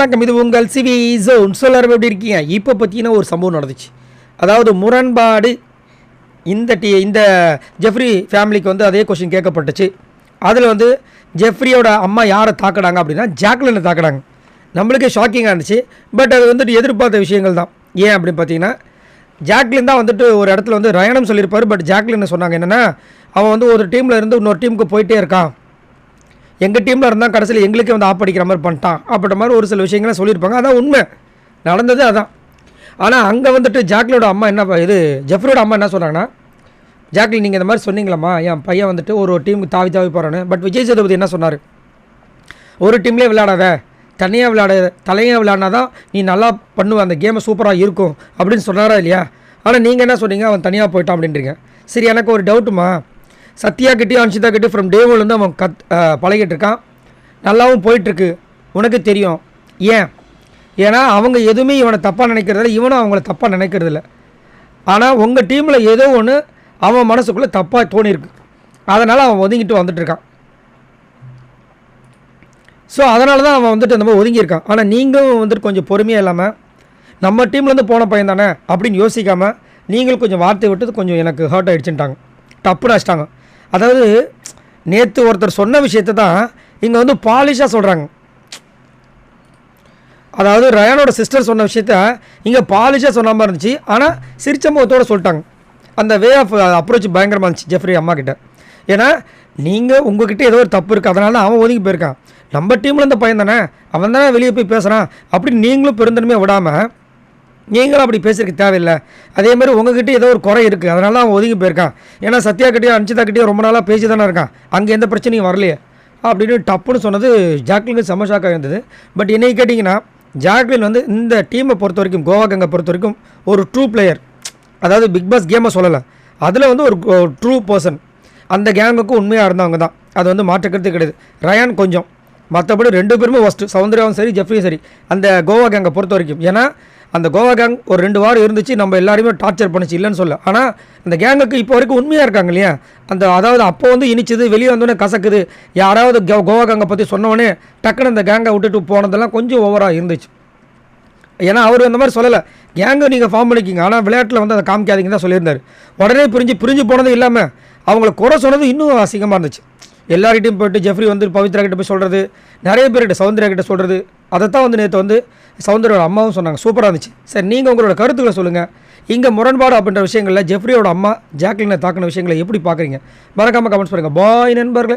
வணக்கம், இது உங்கள் சிவி ஜோன். எல்லாரும் எப்படி இருக்கீங்க? இப்போ பார்த்தீங்கன்னா ஒரு சம்பவம் நடந்துச்சு. அதாவது முரண்பாடு இந்த ஜெஃப்ரி ஃபேமிலிக்கு வந்து அதே கொஸ்டின் கேட்கப்பட்டுச்சு. அதில் வந்து ஜெஃப்ரியோட அம்மா யாரை தாக்குறாங்க அப்படின்னா ஜாக்லினை தாக்குறாங்க. நம்மளுக்கே ஷாக்கிங்காக இருந்துச்சு. பட் அது வந்துட்டு எதிர்பார்த்த விஷயங்கள் தான். ஏன் அப்படின்னு பார்த்தீங்கன்னா ஜாக்லின் தான் வந்துட்டு ஒரு இடத்துல வந்து ரயனம் சொல்லியிருப்பார். பட் ஜாக்லின் சொன்னாங்க என்னென்னா, அவன் வந்து ஒரு டீமில் இருந்து இன்னொரு டீமுக்கு போயிட்டே இருக்கான், எங்கள் டீமில் இருந்தால் கடைசியில் எங்களுக்கே வந்து ஆப்படிக்கிற மாதிரி பண்ணிட்டான் அப்படின்ற மாதிரி ஒரு சில விஷயங்கள்லாம் சொல்லியிருப்பாங்க. அதான் உண்மை, நடந்தது அதான். ஆனால் அங்கே வந்துட்டு ஜாக்லினோட அம்மா ஜெஃப்ரியோட அம்மா என்ன சொன்னாங்கன்னா, ஜாக்லின் நீங்கள் இந்த மாதிரி சொன்னீங்களாம்மா, என் பையன் வந்துட்டு ஒரு டீமுக்கு தாவி போகிறான்னு. பட் விஜய் சேதுபதி என்ன சொன்னார், ஒரு டீம்லேயே விளையாடாத, தலையாக விளையாடினா தான் நீ நல்லா பண்ணுவ, அந்த கேமை சூப்பராக இருக்கும் அப்படின்னு சொன்னாரா இல்லையா? ஆனால் நீங்கள் என்ன சொன்னீங்க, அவன் தனியாக போயிட்டான் அப்படின்றீங்க. சரி, எனக்கு ஒரு டவுட்டுமா, சத்யா கிட்டே அன்ஷிதா கிட்டே ஃப்ரம் டே ஒன்லேருந்து அவன் பழகிட்டு இருக்கான், நல்லாவும் போயிட்டுருக்கு, உனக்கு தெரியும். ஏன்னா அவங்க எதுவுமே இவனை தப்பாக நினைக்கிறதில்ல, இவனும் அவங்கள தப்பாக நினைக்கிறதில்ல. ஆனால் உங்கள் டீமில் ஏதோ ஒன்று அவன் மனசுக்குள்ளே தப்பாக தோணியிருக்கு, அதனால் அவன் ஒதுங்கிட்டு வந்துட்டுருக்கான். ஸோ அதனால தான் அவன் வந்துட்டு அந்த மாதிரி ஒதுங்கியிருக்கான். ஆனால் நீங்களும் வந்துட்டு கொஞ்சம் பொறுமையாக இல்லாமல், நம்ம டீம்லேருந்து போன பையன் தானே அப்படின்னு யோசிக்காமல் நீங்களும் கொஞ்சம் வார்த்தை விட்டது கொஞ்சம் எனக்கு ஹர்ட் ஆகிடுச்சுட்டாங்க, டப்புன்னு அடிச்சிட்டாங்க. அதாவது நேற்று ஒருத்தர் சொன்ன விஷயத்தை தான் இங்கே வந்து பாலிஷாக சொல்கிறாங்க. அதாவது ரயானோட சிஸ்டர் சொன்ன விஷயத்த இங்கே பாலிஷாக சொன்ன மாதிரி இருந்துச்சு, ஆனால் சிரிச்ச முகத்தோடு சொல்லிட்டாங்க. அந்த வே ஆஃப் அப்ரோச் பயங்கரமாக இருந்துச்சு ஜெஃப்ரி அம்மா கிட்ட. ஏன்னா நீங்கள் உங்ககிட்ட ஏதோ ஒரு தப்பு இருக்குது, அதனால அவன் ஒதுங்கி போயிருக்கான், நம்ம டீமில் இந்த பையன் தானே, அவன் தானே வெளியே போய் பேசுகிறான் அப்படின்னு நீங்களும் பெருந்தன்மையாக விடாமல் நீங்களும் அப்படி பேசுறதுக்கு தேவையில்லை. அதேமாதிரி உங்ககிட்ட ஏதோ ஒரு குறை இருக்குது, அதனால அவன் ஒதுங்கி போயிருக்கான். ஏன்னா சத்யா கிட்டேயோ அன்ஷிதா கிட்டேயோ ரொம்ப நாளாக பேசி தானே இருக்கான், அங்கே எந்த பிரச்சனையும் வரலையே அப்படின்னு டப்புன்னு சொன்னது ஜாக்லினுக்கு செம்ம ஷாக்காக இருந்தது. பட் என்னை கேட்டிங்கன்னா, ஜாக்லின் வந்து இந்த டீமை பொறுத்த வரைக்கும், கோவா கேங்கை பொறுத்த வரைக்கும் ஒரு ட்ரூ பிளேயர். அதாவது பிக் பாஸ் கேமை சொல்லலை, அதில் வந்து ஒரு ட்ரூ பர்சன். அந்த கேங்குக்கு உண்மையாக இருந்தவங்க தான், அது வந்து மாற்றக்கிறது கிடையாது. ரயான் கொஞ்சம், மற்றபடி ரெண்டு பேருமே ஃபஸ்ட்டு, சௌந்தர்யாவும் சரி ஜெஃப்ரியும் சரி, அந்த கோவா கேங்கை பொறுத்த வரைக்கும். ஏன்னா அந்த கோவா கேங் ஒரு 2 வாரம் இருந்துச்சு, நம்ம எல்லாருமே டார்ச்சர் பண்ணிச்சு, இல்லைன்னு சொல்ல. ஆனால் அந்த கேங்குக்கு இப்போ வரைக்கும் உண்மையாக இருக்காங்க இல்லையா? அதாவது அப்போ வந்து இனிச்சது, வெளியே வந்தோடனே கசக்குது, யாராவது கோவா கேங்கை பற்றி சொன்னவொடனே டக்குன்னு அந்த கேங்கை விட்டுட்டு போனதெல்லாம் கொஞ்சம் ஓவராக இருந்துச்சு. ஏன்னா அவர் அந்த மாதிரி சொல்லலை, கேங்கை நீங்கள் ஃபார்ம் பண்ணிக்கிங்க, ஆனால் விளையாட்டில் வந்து அதை காமிக்காதீங்க தான் சொல்லியிருந்தார். உடனே பிரிஞ்சு போனது இல்லாமல் அவங்கள குறை சொன்னது இன்னும் அசிங்கமாக இருந்துச்சு. எல்லார்கிட்டையும் போய்ட்டு ஜெஃப்ரி வந்து பவித்ரா கிட்ட போய் சொல்கிறது, நிறைய பேர்கிட்ட சௌந்தர்யா கிட்ட சொல்கிறது, அதைத்தான் வந்து நேற்று வந்து சௌந்தர்யோட அம்மாவும் சொன்னாங்க. சூப்பராக இருந்துச்சு. சரி, நீங்கள் உங்களோட கருத்துக்களை சொல்லுங்கள். இங்கே முரண்பாடு அப்படின்ற விஷயங்களில் ஜெஃப்ரியோட அம்மா ஜாக்லினை தாக்கின விஷயங்களை எப்படி பார்க்குறீங்க? மறக்காமல் கமெண்ட்ஸ் பண்ணுங்கள். பாய் நண்பர்களே.